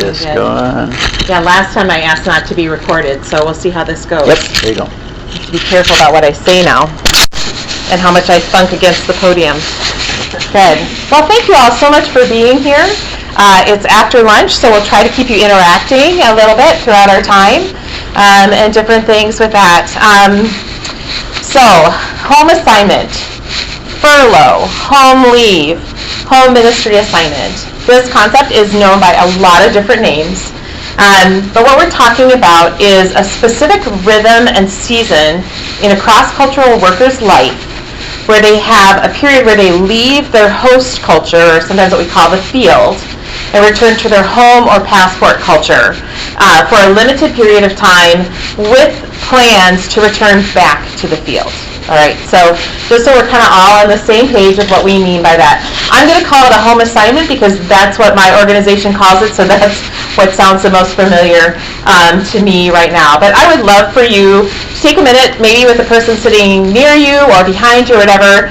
this going. Yeah, last time I asked not to be recorded, so we'll see how this goes. Yep, there you go. Have to be careful about what I say now and how much I thunk against the podium. Good. Well, thank you all so much for being here. It's after lunch, so we'll try to keep you interacting a little bit throughout our time and different things with that. So, home assignment, furlough, home leave, home ministry assignment. This concept is known by a lot of different names, but what we're talking about is a specific rhythm and season in a cross-cultural worker's life where they have a period where they leave their host culture, or sometimes what we call the field, and return to their home or passport culture for a limited period of time with plans to return back to the field. All right, so just so we're kind of all on the same page with what we mean by that. I'm going to call it a home assignment because that's what my organization calls it, so that's what sounds the most familiar to me right now. But I would love for you to take a minute, maybe with the person sitting near you or behind you or whatever,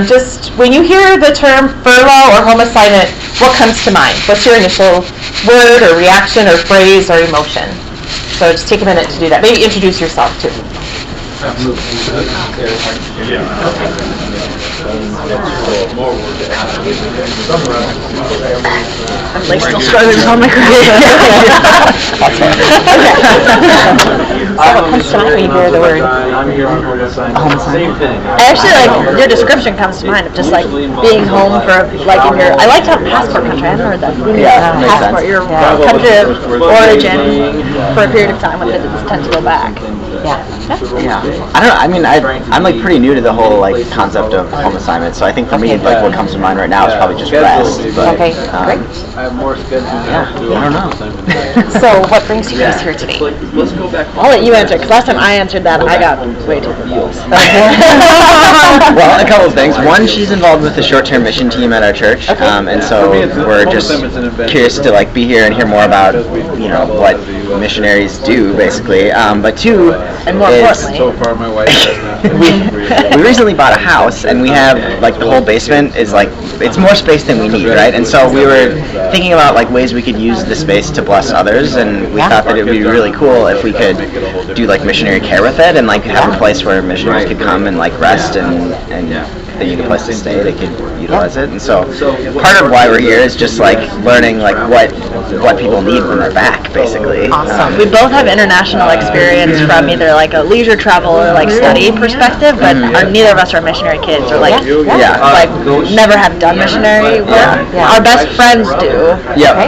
just when you hear the term furlough or home assignment, what comes to mind? What's your initial word or reaction or phrase or emotion? So just take a minute to do that. Maybe introduce yourself too. I'm like still struggling on my career. So what comes to mind when you hear the word home assignment? Actually, like your description comes to mind of just like being home for like in your. I like to have a passport country. I haven't heard that. Passport, your country of origin for a period of time when visitors tend to go back. Yeah. I don't know. I mean, I'm like pretty new to the whole like concept of home assignment. So I think for me, like what comes to mind right now is probably just rest. But, okay. Great. I have more schedule. Yeah. I don't know. So what brings you guys here today? Let's go back. I'll let you answer because last time I answered that, I got way too confused. Well, a couple of things. One, she's involved with the short-term mission team at our church, and so we're just curious to like be here and hear more about what missionaries do, basically. But two, and more importantly, so far my wife we recently bought a house, and we have like the whole basement is like it's more space than we need, right? And so we were thinking about like ways we could use the space to bless others, and we thought that it would be really cool if we could do like missionary care with it and like have a place where missionaries could come and like rest and if they need a place to stay, they could utilize it. And so part of why we're here is just like learning like what people need when they're back, basically. Awesome. We both have international experience from either like a leisure travel or like study perspective, but neither of us are missionary kids or like like never have done missionary work. Our best friends do.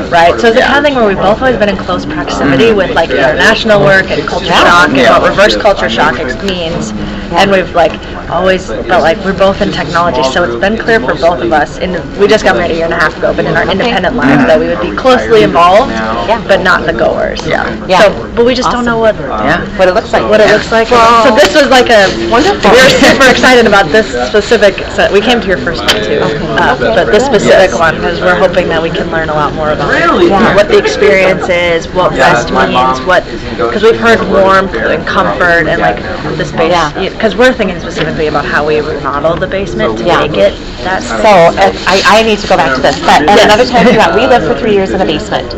Right. So it's the kind of thing where we've both always been in close proximity with like international work and culture shock and what reverse culture shock means. And we've like always felt like we're both in technology, so it's been clear for both of us. We just got married a year and a half ago, but in our independent lives that we would be closely involved, but not the goers. So, but we just don't know what it looks like. So this was like a wonderful. We're super excited about this specific. So we came to your first one too, but this specific one because we're hoping that we can learn a lot more about what the experience is, what rest means, because we've heard warmth and comfort and like the space. Because we're thinking specifically about how we remodel the basement to make it that. So I need to go back to this, but at another time we lived for 3 years in a basement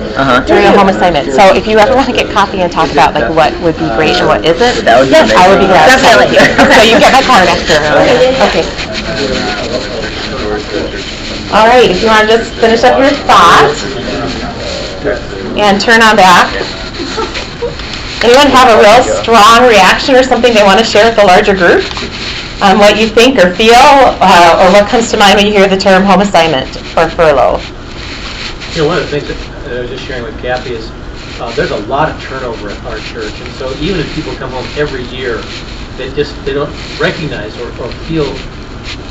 during a home assignment. So if you ever want to get coffee and talk about like what would be great and what isn't, that would be I would be glad. Definitely. So you get my card after. Okay. All right. If you want to just finish up your thought and turn on back. Anyone have a real strong reaction or something they want to share with the larger group on what you think or feel or what comes to mind when you hear the term home assignment or furlough? One of the things that I was just sharing with Kathy is there's a lot of turnover at our church, and so even if people come home every year, they don't recognize or feel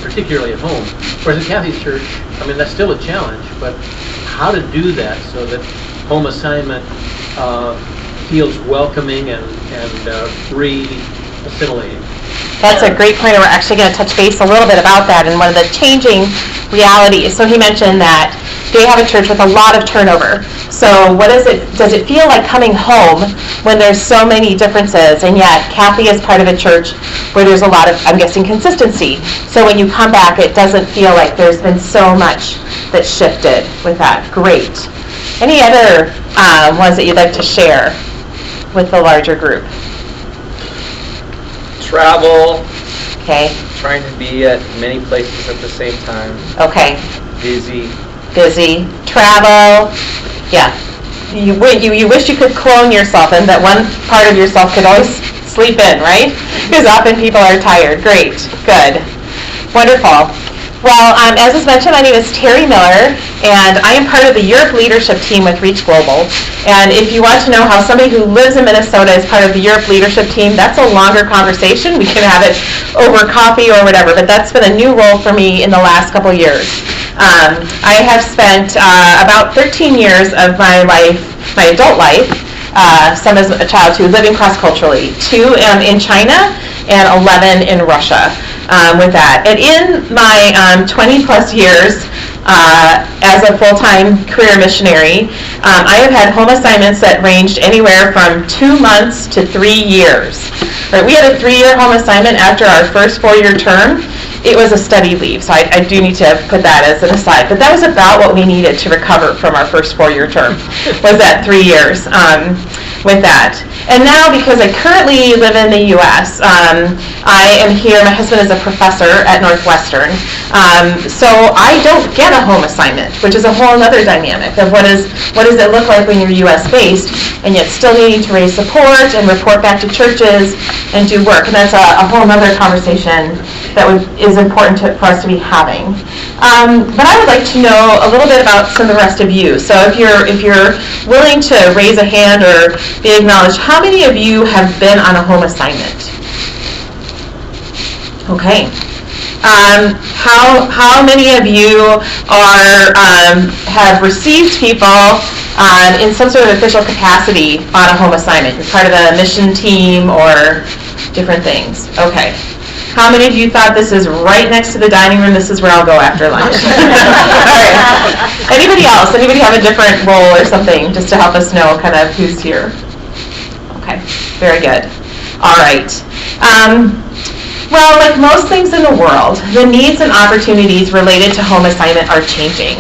particularly at home. Whereas in Kathy's church, I mean, that's still a challenge, but how to do that so that home assignment feels welcoming and free assimilating. That's a great point, and we're actually going to touch base a little bit about that and one of the changing realities. So he mentioned that they have a church with a lot of turnover. So does it feel like coming home when there's so many differences, and yet Kathy is part of a church where there's a lot of, I'm guessing, consistency. So when you come back, it doesn't feel like there's been so much that's shifted with that. Great. Any other ones that you'd like to share with the larger group? Travel, Okay. trying to be at many places at the same time, Okay. busy. Travel. Yeah. You wish you could clone yourself and that one part of yourself could always sleep in, right? Because often people are tired. Great. Good. Wonderful. Well, as was mentioned, my name is Terry Miller, and I am part of the Europe leadership team with Reach Global. And if you want to know how somebody who lives in Minnesota is part of the Europe leadership team, that's a longer conversation. We can have it over coffee or whatever, but that's been a new role for me in the last couple years. I have spent about 13 years of my life, my adult life, some as a child too, living cross-culturally, 2 in China and 11 in Russia. With that. And in my 20 plus years as a full-time career missionary, I have had home assignments that ranged anywhere from 2 months to 3 years. Right, we had a 3-year home assignment after our first 4-year term. It was a study leave, so I do need to put that as an aside. But that was about what we needed to recover from our first 4-year term, was that 3 years with that. And now, because I currently live in the U.S., I am here, my husband is a professor at Northwestern, so I don't get a home assignment, which is a whole other dynamic of what does it look like when you're U.S.-based, and yet still needing to raise support and report back to churches and do work. And that's a whole other conversation that is important for us to be having. But I would like to know a little bit about some of the rest of you. So if you're willing to raise a hand or be acknowledged, how many of you have been on a home assignment? Okay. How many of you have received people in some sort of official capacity on a home assignment? You're part of a mission team or different things. Okay. How many of you thought this is right next to the dining room, this is where I'll go after lunch? All right. Anybody else? Anybody have a different role or something just to help us know kind of who's here? Okay, very good. All right. Well, like most things in the world, the needs and opportunities related to home assignment are changing.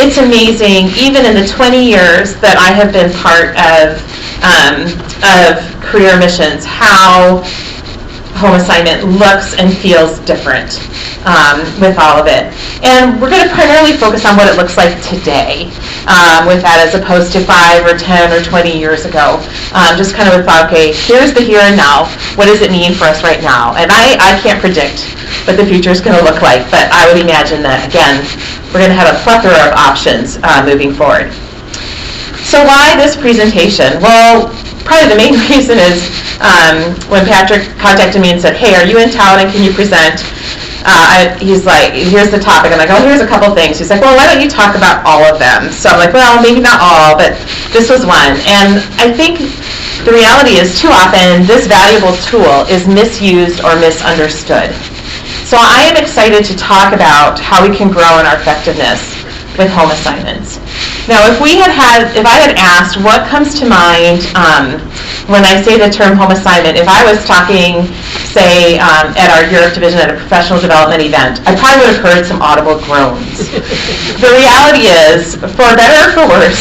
It's amazing, even in the 20 years that I have been part of career missions, how home assignment looks and feels different with all of it. And we're going to primarily focus on what it looks like today with that, as opposed to 5 or 10 or 20 years ago. Just kind of thought, okay, here's the here and now. What does it mean for us right now? And I can't predict what the future is going to look like, but I would imagine that, again, we're going to have a plethora of options moving forward. So why this presentation? Well, probably the main reason is when Patrick contacted me and said, hey, are you in town and can you present? He's like, here's the topic. I'm like, oh, here's a couple things. He's like, well, why don't you talk about all of them? So I'm like, well, maybe not all, but this was one. And I think the reality is too often this valuable tool is misused or misunderstood. So I am excited to talk about how we can grow in our effectiveness with home assignments. Now, if I had asked what comes to mind when I say the term home assignment, if I was talking, say, at our Europe division at a professional development event, I probably would have heard some audible groans. The reality is, for better or for worse,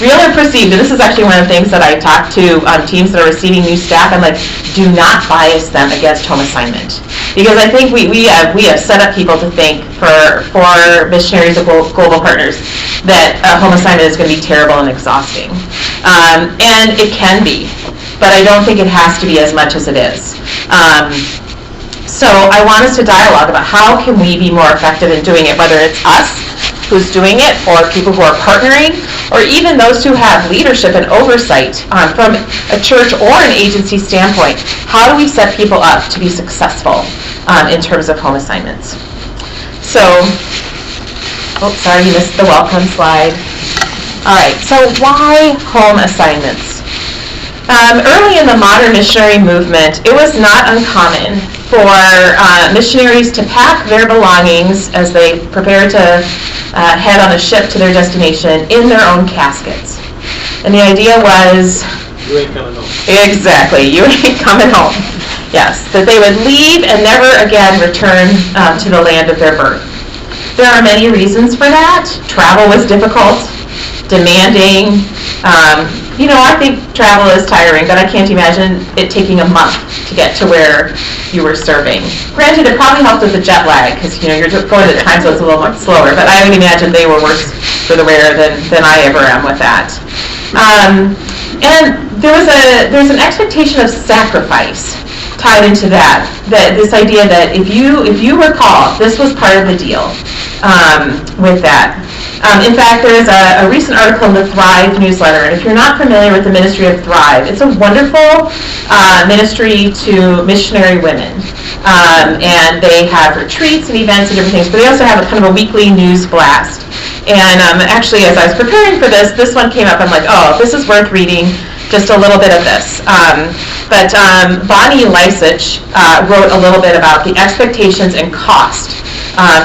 real or perceived, and this is actually one of the things that I talk to teams that are receiving new staff, I'm like, do not bias them against home assignment. Because I think we have set up people to think for missionaries and global partners that a home assignment is going to be terrible and exhausting. And it can be, but I don't think it has to be as much as it is. So I want us to dialogue about how can we be more effective in doing it, whether it's us who's doing it or people who are partnering, or even those who have leadership and oversight from a church or an agency standpoint. How do we set people up to be successful in terms of home assignments? So, sorry, you missed the welcome slide. All right, so why home assignments? Early in the modern missionary movement, it was not uncommon for missionaries to pack their belongings as they prepared to head on a ship to their destination in their own caskets. And the idea was, You ain't coming home. exactly, you ain't coming home. Yes, that they would leave and never again return to the land of their birth. There are many reasons for that. Travel was difficult, demanding. I think travel is tiring, but I can't imagine it taking a month to get to where you were serving. Granted, it probably helped with the jet lag, because you're going to the time zones a little much slower, but I would imagine they were worse for the wear than I ever am with that. And there's an expectation of sacrifice tied into that this idea that if you were called, this was part of the deal with that. In fact, there is a recent article in the Thrive newsletter, and if you're not familiar with the ministry of Thrive, it's a wonderful ministry to missionary women. And they have retreats and events and different things, but they also have a kind of a weekly news blast. And actually, as I was preparing for this one came up. I'm like, oh, this is worth reading, just a little bit of this. But Bonnie Lysich wrote a little bit about the expectations and cost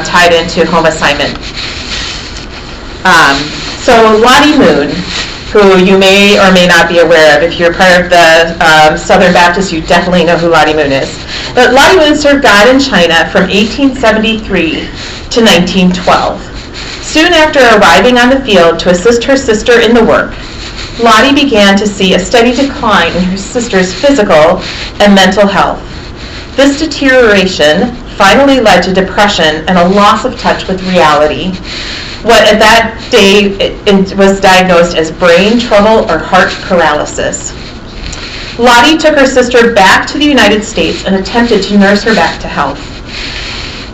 tied into home assignment. So Lottie Moon, who you may or may not be aware of. If you're part of the Southern Baptists, you definitely know who Lottie Moon is. But Lottie Moon served God in China from 1873 to 1912. Soon after arriving on the field to assist her sister in the work, Lottie began to see a steady decline in her sister's physical and mental health. This deterioration finally led to depression and a loss of touch with reality. What at that day it was diagnosed as brain trouble or heart paralysis. Lottie took her sister back to the United States and attempted to nurse her back to health.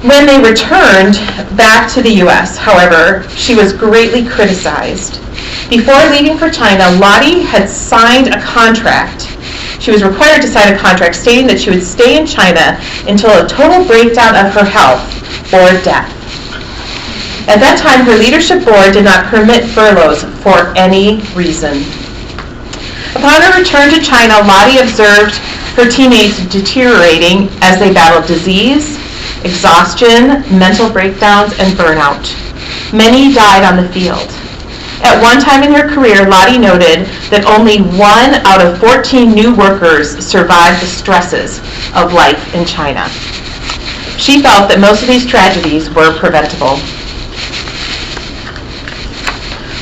When they returned back to the U.S., however, she was greatly criticized. Before leaving for China, Lottie had signed a contract. She was required to sign a contract stating that she would stay in China until a total breakdown of her health or death. At that time, her leadership board did not permit furloughs for any reason. Upon her return to China, Lottie observed her teammates deteriorating as they battled disease, exhaustion, mental breakdowns, and burnout. Many died on the field. At one time in her career, Lottie noted that only 1 out of 14 new workers survived the stresses of life in China. She felt that most of these tragedies were preventable.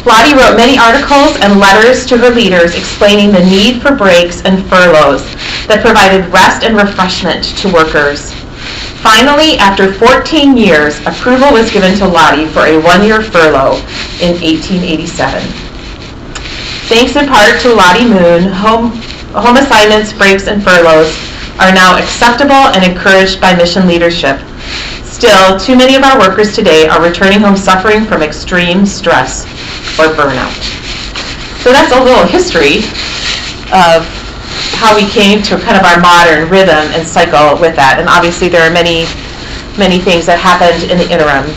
Lottie wrote many articles and letters to her leaders explaining the need for breaks and furloughs that provided rest and refreshment to workers. Finally, after 14 years, approval was given to Lottie for a 1-year furlough in 1887. Thanks in part to Lottie Moon, home assignments, breaks, and furloughs are now acceptable and encouraged by mission leadership. Still, too many of our workers today are returning home suffering from extreme stress or burnout. So that's a little history of how we came to kind of our modern rhythm and cycle with that. And obviously there are many, many things that happened in the interim.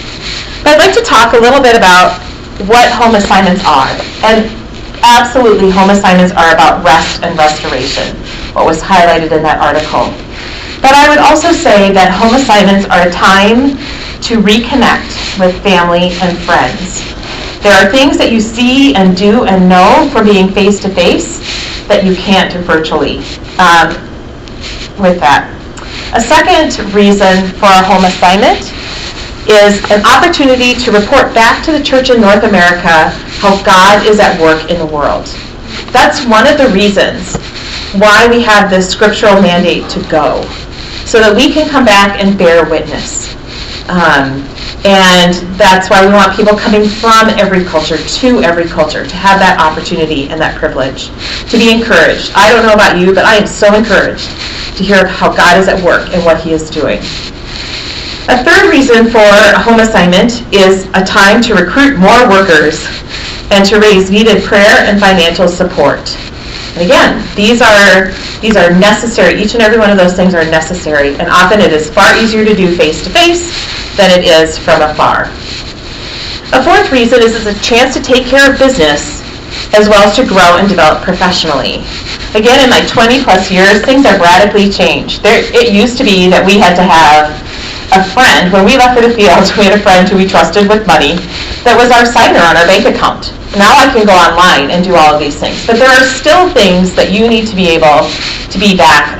But I'd like to talk a little bit about what home assignments are. And absolutely, home assignments are about rest and restoration, what was highlighted in that article. But I would also say that home assignments are a time to reconnect with family and friends. There are things that you see and do and know from being face-to-face that you can't do virtually with that. A second reason for a home assignment is an opportunity to report back to the church in North America how God is at work in the world. That's one of the reasons why we have this scriptural mandate to go, so that we can come back and bear witness. And that's why we want people coming from every culture to every culture to have that opportunity and that privilege, to be encouraged. I don't know about you, but I am so encouraged to hear how God is at work and what He is doing. A third reason for a home assignment is a time to recruit more workers and to raise needed prayer and financial support. And again, these are necessary. Each and every one of those things are necessary, and often it is far easier to do face-to-face than it is from afar. A fourth reason is it's a chance to take care of business as well as to grow and develop professionally. Again, in my 20 plus years, things have radically changed. It used to be that we had to have a friend. When we left for the fields, we had a friend who we trusted with money that was our signer on our bank account. Now I can go online and do all of these things. But there are still things that you need to be able to be back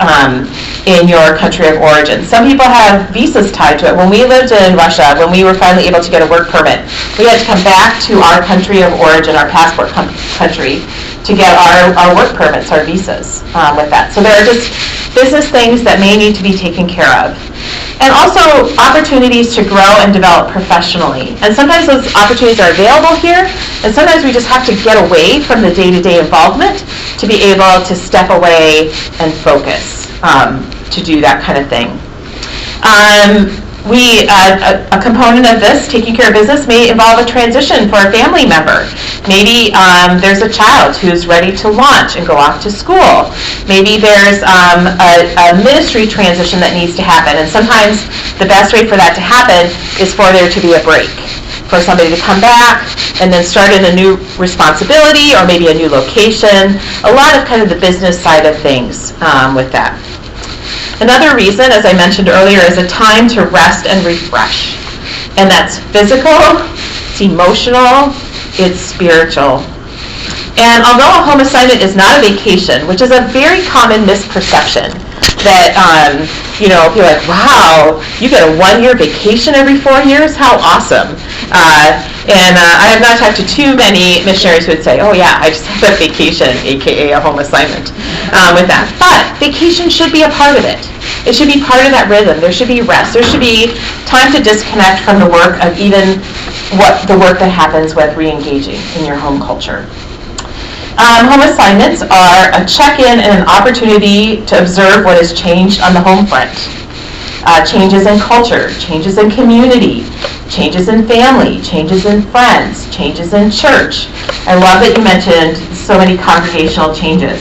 in your country of origin. Some people have visas tied to it. When we lived in Russia, when we were finally able to get a work permit, we had to come back to our country of origin, our passport country, to get our work permits, our visas with that. So there are just business things that may need to be taken care of. And also opportunities to grow and develop professionally. And sometimes those opportunities are available here, and sometimes we just have to get away from the day-to-day involvement to be able to step away and focus to do that kind of thing. A component of this, taking care of business, may involve a transition for a family member. Maybe there's a child who's ready to launch and go off to school. Maybe there's a ministry transition that needs to happen. And sometimes the best way for that to happen is for there to be a break, for somebody to come back and then start in a new responsibility or maybe a new location. A lot of kind of the business side of things with that. Another reason, as I mentioned earlier, is a time to rest and refresh. And that's physical, it's emotional, it's spiritual. And although a home assignment is not a vacation, which is a very common misperception, that, people are like, wow, you get a 1-year vacation every 4 years? How awesome. I have not talked to too many missionaries who would say, oh yeah, I just had a vacation, aka a home assignment with that. But vacation should be a part of it. It should be part of that rhythm. There should be rest. There should be time to disconnect from the work of even the work that happens with re-engaging in your home culture. Home assignments are a check-in and an opportunity to observe what has changed on the home front. Changes in culture, changes in community, changes in family, changes in friends, changes in church. I love that you mentioned so many congregational changes.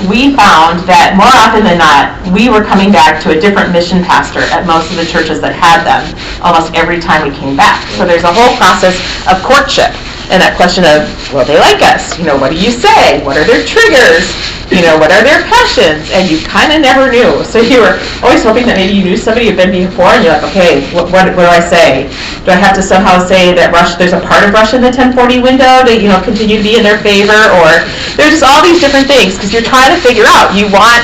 We found that more often than not, we were coming back to a different mission pastor at most of the churches that had them almost every time we came back. So there's a whole process of courtship and that question of, will they like us? What do you say? What are their triggers? What are their passions? And you kind of never knew. So you were always hoping that maybe you knew somebody who'd been before, and you're like, okay, what do I say? Do I have to somehow say that there's a part of Russia in the 1040 window to continue to be in their favor? Or there's just all these different things because you're trying to figure out, you want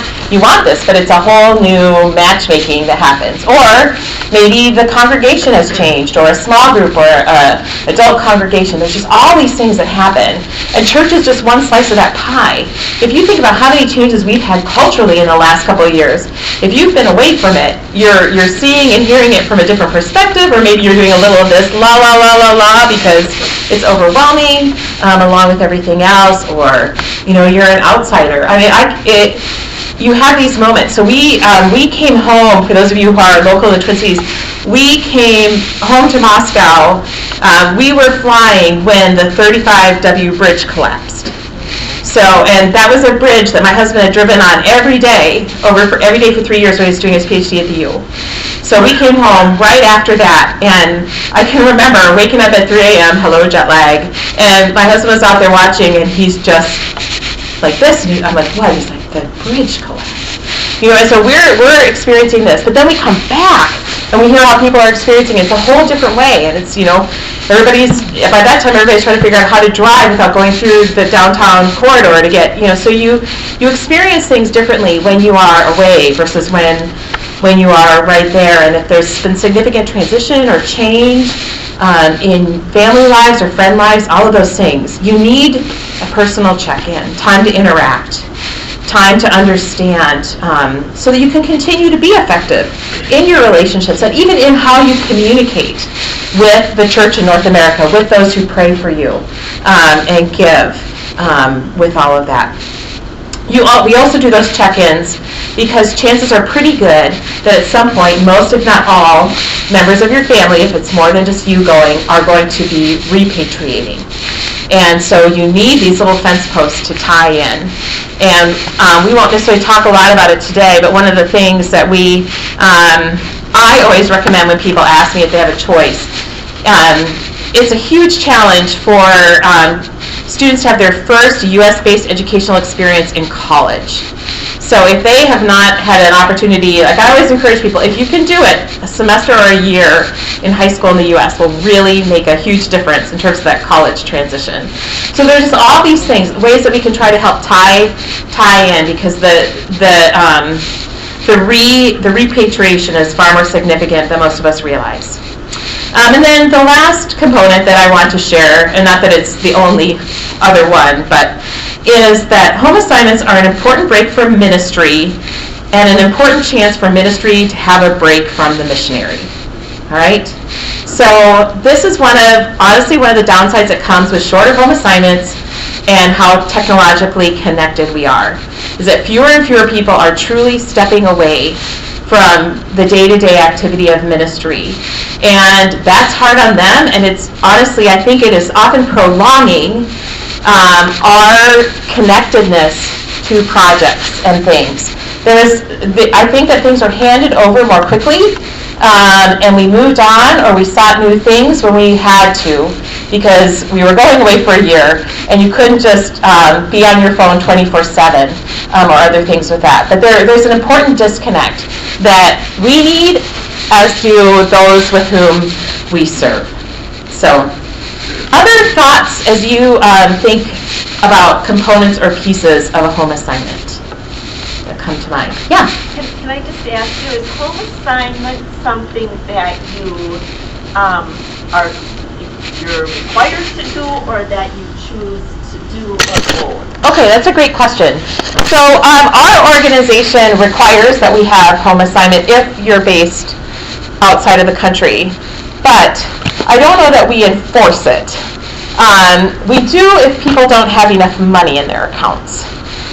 this, but it's a whole new matchmaking that happens. Or maybe the congregation has changed, or a small group, or an adult congregation. There's just all these things that happen. And church is just one slice of that pie. If you think about how many changes we've had culturally in the last couple of years, if you've been away from it, you're seeing and hearing it from a different perspective, or maybe you're doing a little of this la la la la la because it's overwhelming along with everything else, or you're an outsider. You have these moments. So we came home, for those of you who are local in the Twin Cities, we came home to Moscow. We were flying when the 35W bridge collapsed. So, and that was a bridge that my husband had driven on every day for 3 years when he was doing his PhD at the U. So we came home right after that, and I can remember waking up at 3 a.m., hello jet lag, and my husband was out there watching, and he's just like this, and I'm like, what? He's like, the bridge collapsed. And so we're experiencing this, but then we come back, and we hear how people are experiencing it. It's a whole different way, and it's, by that time everybody's trying to figure out how to drive without going through the downtown corridor to get, so you experience things differently when you are away versus when you are right there. And if there's been significant transition or change in family lives or friend lives, all of those things, you need a personal check-in, time to interact, time to understand, so that you can continue to be effective in your relationships and even in how you communicate with the church in North America, with those who pray for you and give with all of that. We also do those check-ins because chances are pretty good that at some point, most if not all members of your family, if it's more than just you going, are going to be repatriating. And so you need these little fence posts to tie in. And we won't necessarily talk a lot about it today, but one of the things that I always recommend when people ask me if they have a choice, it's a huge challenge for students to have their first U.S.-based educational experience in college. So if they have not had an opportunity, like I always encourage people, if you can do it, a semester or a year in high school in the U.S. will really make a huge difference in terms of that college transition. So there's just all these things, ways that we can try to help tie in, because the repatriation is far more significant than most of us realize. And then the last component that I want to share, and not that it's the only other one, but is that home assignments are an important break from ministry and an important chance for ministry to have a break from the missionary. All right? So this is honestly one of the downsides that comes with shorter home assignments and how technologically connected we are, is that fewer and fewer people are truly stepping away from the day-to-day activity of ministry. And that's hard on them, and it's honestly, I think it is often prolonging our connectedness to projects and things. I think that things are handed over more quickly, and we moved on, or we sought new things when we had to, because we were going away for a year, and you couldn't just be on your phone 24/7 or other things with that. But there's an important disconnect that we need, as do those with whom we serve. So, other thoughts as you think about components or pieces of a home assignment that come to mind? Yeah? Can I just ask you, is home assignment something that you're required to do, or that you choose to do alone? Okay, that's a great question. So our organization requires that we have home assignment if you're based outside of the country, but I don't know that we enforce it. We do if people don't have enough money in their accounts.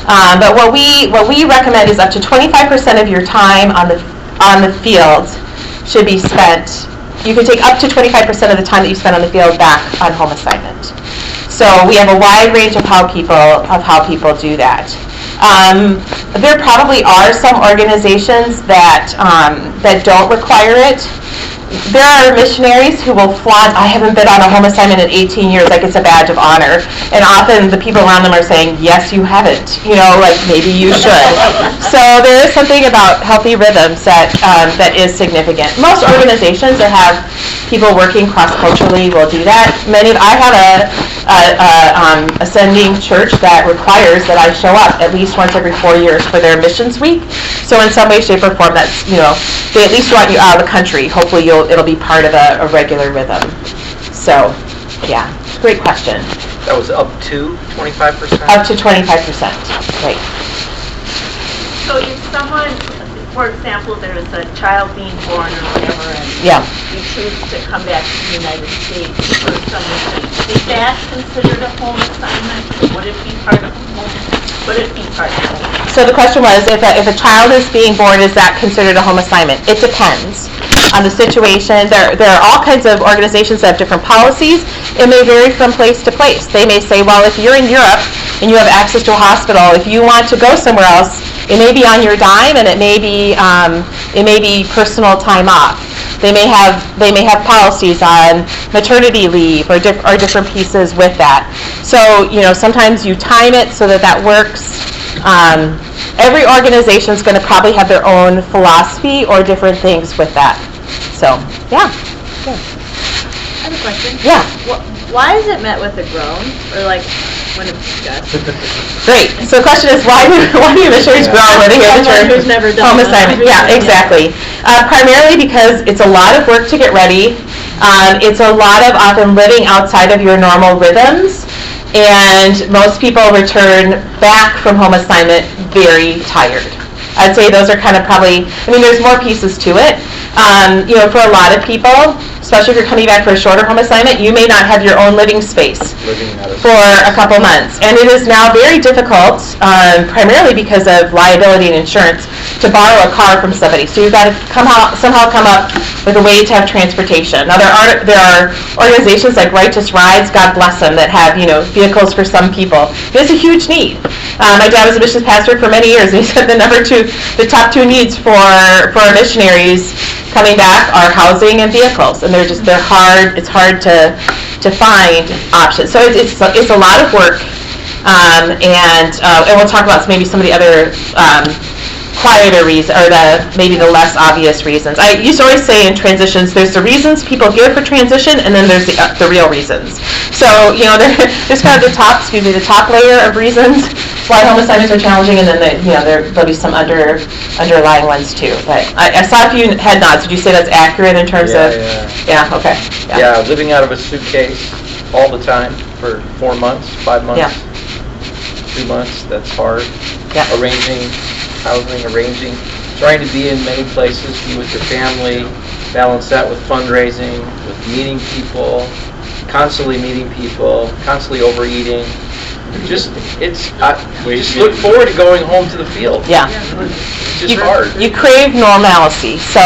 But what we recommend is up to 25% of your time on the field should be spent. You can take up to 25% of the time that you spend on the field back on home assignment. So we have a wide range of how people do that. There probably are some organizations that don't require it. There are missionaries who will flaunt, I haven't been on a home assignment in 18 years, like it's a badge of honor. And often the people around them are saying, yes, you haven't. Like maybe you should. So there is something about healthy rhythms that is significant. Most organizations that have people working cross-culturally will do that. I have a ascending church that requires that I show up at least once every 4 years for their missions week. So in some way, shape, or form, that's, they at least want you out of the country. Hopefully it'll be part of a regular rhythm. So, yeah, great question. That was up to 25%? Up to 25%, right. So if someone, for example, there is a child being born or whatever, and you choose to come back to the United States for some reason, is that considered a home assignment? Would it be part of home? So the question was, if a child is being born, is that considered a home assignment? It depends on the situation. There are all kinds of organizations that have different policies. It may vary from place to place. They may say, well, if you're in Europe and you have access to a hospital, if you want to go somewhere else, it may be on your dime, and it may be personal time off. They may have policies on maternity leave or different pieces with that. So sometimes you time it so that works. Every organization is going to probably have their own philosophy or different things with that. So yeah. I have a question. Yeah. Why is it met with a groan, or like when it's discussed? Great. So the question is, why do missionaries groan when they hear the term who's never done home assignment? Yeah, exactly. Primarily because it's a lot of work to get ready. It's a lot of often living outside of your normal rhythms, and most people return back from home assignment very tired. I'd say those are kind of probably, there's more pieces to it. For a lot of people, especially if you're coming back for a shorter home assignment, you may not have your own living space for a couple months. And it is now very difficult, primarily because of liability and insurance, to borrow a car from somebody. So you've got to somehow come up with a way to have transportation. Now there are organizations like Righteous Rides, God bless them, that have vehicles for some people. There's a huge need. My dad was a missions pastor for many years, and he said the top two needs for our missionaries coming back are housing and vehicles, and they're hard. It's hard to find options. So it's a lot of work, and we'll talk about maybe some of the other quieter reasons, or maybe the less obvious reasons. I used to always say in transitions, there's the reasons people hear for transition, and then there's the real reasons. So there's kind of the top layer of reasons why home assignments are challenging, and then there'll be some underlying ones too. But I saw a few head nods. Did you say that's accurate in terms of? Yeah. Okay. Yeah, living out of a suitcase all the time for 4 months, 5 months, 2 months. That's hard. Yeah. Arranging housing, trying to be in many places, be with your family, balance that with fundraising, with meeting people, constantly meeting people, constantly overeating. Just look forward to going home to the field. Yeah. It's just hard. You crave normalcy. So,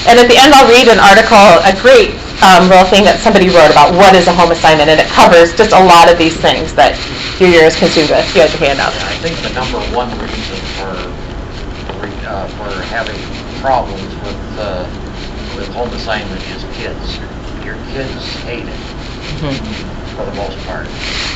and at the end I'll read an article, a great little thing that somebody wrote about what is a home assignment, and it covers just a lot of these things that your year is consumed with. You had your hand up. Yeah, I think the number one reason for having problems with home assignment is kids. Your kids hate it, for the most part.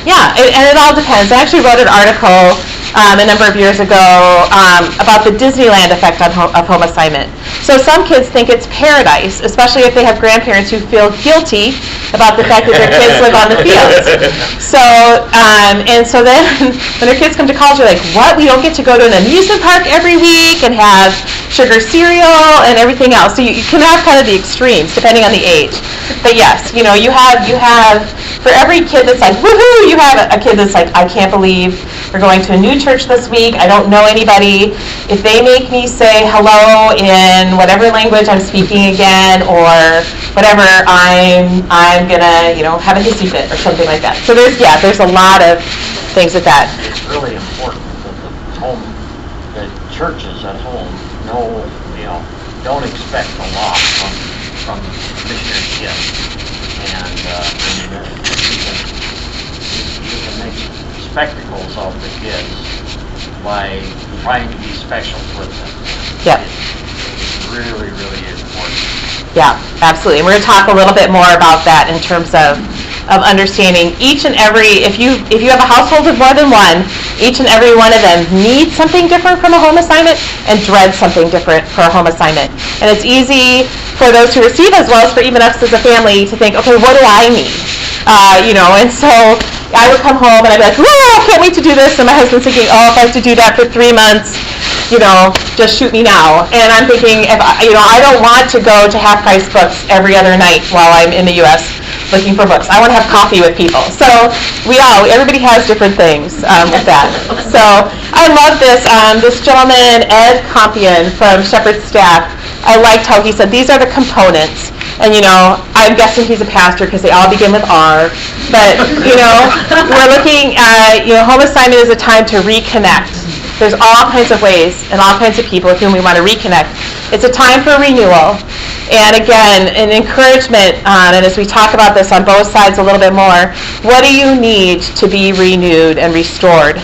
Yeah, and it all depends. I actually wrote an article a number of years ago about the Disneyland effect of home assignment. So some kids think it's paradise, especially if they have grandparents who feel guilty about the fact that their kids live on the fields. So, and so then when their kids come to college, they're like, what? We don't get to go to an amusement park every week and have sugar cereal and everything else. So you can have kind of the extremes depending on the age. But yes, you have for every kid that's like, woohoo, you have a kid that's like, I can't believe we're going to a new church this week. I don't know anybody. If they make me say hello in whatever language I'm speaking again, or whatever, I'm gonna have a hissy fit or something like that. So there's a lot of things with that. It's really important that the churches at home don't expect a lot from missionary kids, and you can make spectacles of the kids by trying to be special with them. Yeah. It's really, really important. Yeah, absolutely. And we're going to talk a little bit more about that in terms of understanding each and every, if you have a household of more than one, each and every one of them needs something different from a home assignment and dreads something different for a home assignment. And it's easy for those who receive as well as for even us as a family to think, okay, what do I need? And so I would come home and I'd be like, oh, I can't wait to do this. And my husband's thinking, oh, if I have to do that for 3 months, just shoot me now. And I'm thinking, I don't want to go to half-price books every other night while I'm in the U.S. looking for books. I want to have coffee with people. So everybody has different things with that. So I love this. This gentleman, Ed Compion from Shepherd's Staff, I liked how he said these are the components. And, I'm guessing he's a pastor because they all begin with R. But, we're looking at, home assignment is a time to reconnect. There's all kinds of ways and all kinds of people with whom we want to reconnect. It's a time for renewal. And again, an encouragement, and as we talk about this on both sides a little bit more, what do you need to be renewed and restored?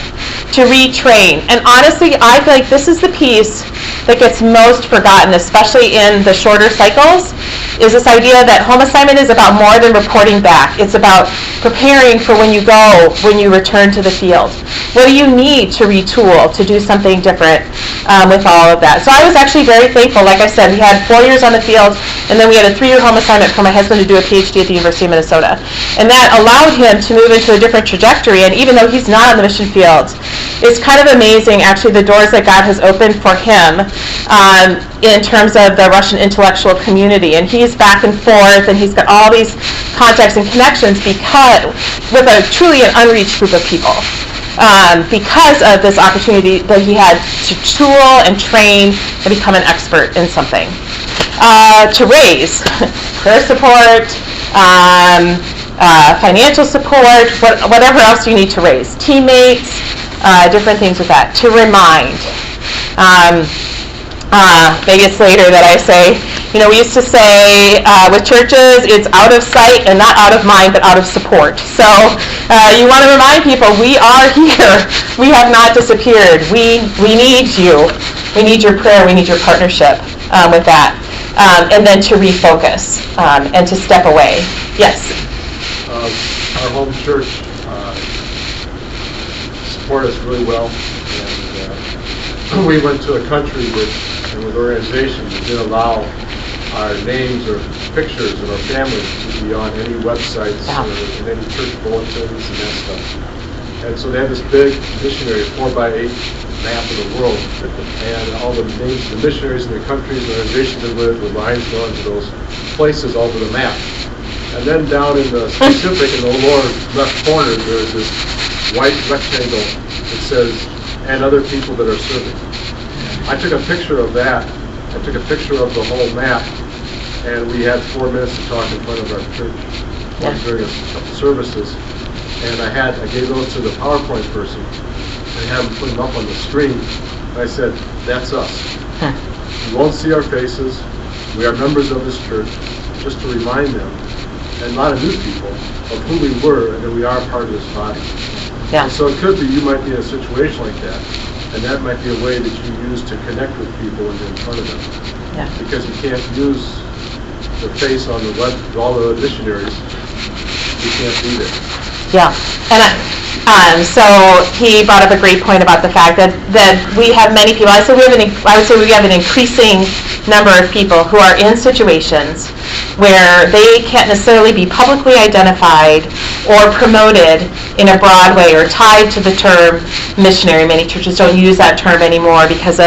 To retrain. And honestly, I feel like this is the piece that gets most forgotten, especially in the shorter cycles, is this idea that home assignment is about more than reporting back. It's about preparing for when you return to the field. What do you need to retool, to do something different with all of that? So I was actually very thankful. Like I said, we had 4 years on the field, and then we had a 3-year home assignment for my husband to do a PhD at the University of Minnesota. And that allowed him to move into a different trajectory, and even though he's not on the mission field, it's kind of amazing, actually, the doors that God has opened for him in terms of the Russian intellectual community. And he's back and forth, and he's got all these contacts and connections with a truly an unreached group of people. Because of this opportunity that he had to tool and train and become an expert in something. To raise prayer support, financial support, whatever else you need to raise. Teammates, different things with that. To remind. Vegas later that I say, we used to say with churches, it's out of sight and not out of mind, but out of support. So you want to remind people, we are here. We have not disappeared. We need you. We need your prayer. We need your partnership with that. And then to refocus and to step away. Yes? Our home church supported us really well. And we went to a country with organizations that didn't allow our names or pictures of our families to be on any websites or in any church bulletins and that stuff. And so they had this big missionary 4x8 map of the world, and all the names of the missionaries and the countries and organizations they lived with lines going to those places all over the map. And then down in the specific, in the lower left corner, there's this white rectangle that says, and other people that are serving. I took a picture of that. I took a picture of the whole map, and we had 4 minutes to talk in front of our church during a couple services. And I gave those to the PowerPoint person and had them put them up on the screen. And I said, that's us. You won't see our faces. We are members of this church, just to remind them, and a lot of new people, of who we were and that we are part of this body. Yeah. And so it could be you might be in a situation like that, and that might be a way that you use to connect with people and get in front of them. Yeah. Because you can't use the face on the web of all the missionaries. You can't be there. Yeah. And so he brought up a great point about the fact that we have many people. I would say we have an increasing number of people who are in situations where they can't necessarily be publicly identified or promoted in a broad way or tied to the term missionary. Many churches don't use that term anymore because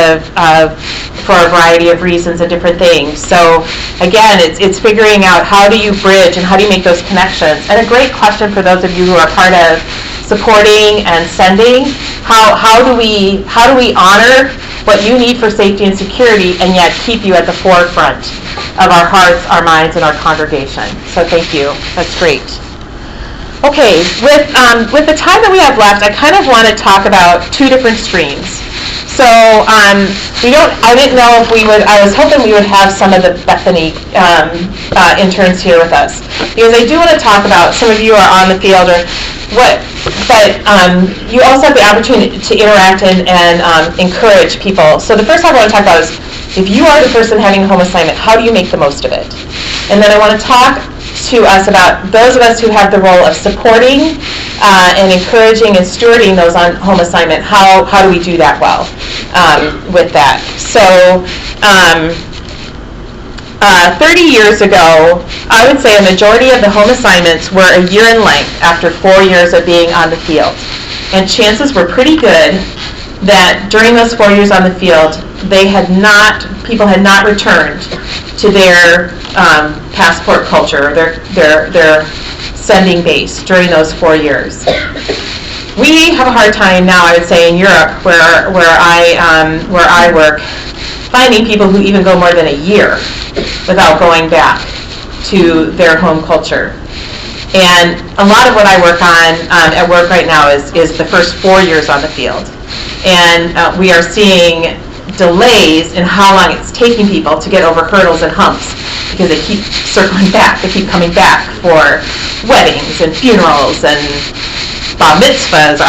for a variety of reasons and different things. So again, it's figuring out how do you bridge and how do you make those connections. And a great question for those of you who are part of supporting and sending, how do we honor what you need for safety and security and yet keep you at the forefront of our hearts, our minds, and our congregation. So thank you. That's great. Okay, with the time that we have left, I kind of want to talk about 2 different streams. So I didn't know if I was hoping we would have some of the Bethany interns here with us, because I do want to talk about, some of you are on the field but you also have the opportunity to interact and encourage people. So the first thing I want to talk about is, if you are the person having a home assignment, how do you make the most of it? And then I want to talk to us about those of us who have the role of supporting and encouraging and stewarding those on home assignment. How do we do that well with that? So 30 years ago, I would say a majority of the home assignments were a year in length after 4 years of being on the field. And chances were pretty good that during those 4 years on the field, people had not returned to their passport culture, their sending base during those 4 years. We have a hard time now, I would say, in Europe, where I work, finding people who even go more than a year without going back to their home culture. And a lot of what I work on at work right now is the first 4 years on the field. And we are seeing delays in how long it's taking people to get over hurdles and humps, because they keep circling back. They keep coming back for weddings and funerals and bar mitzvahs.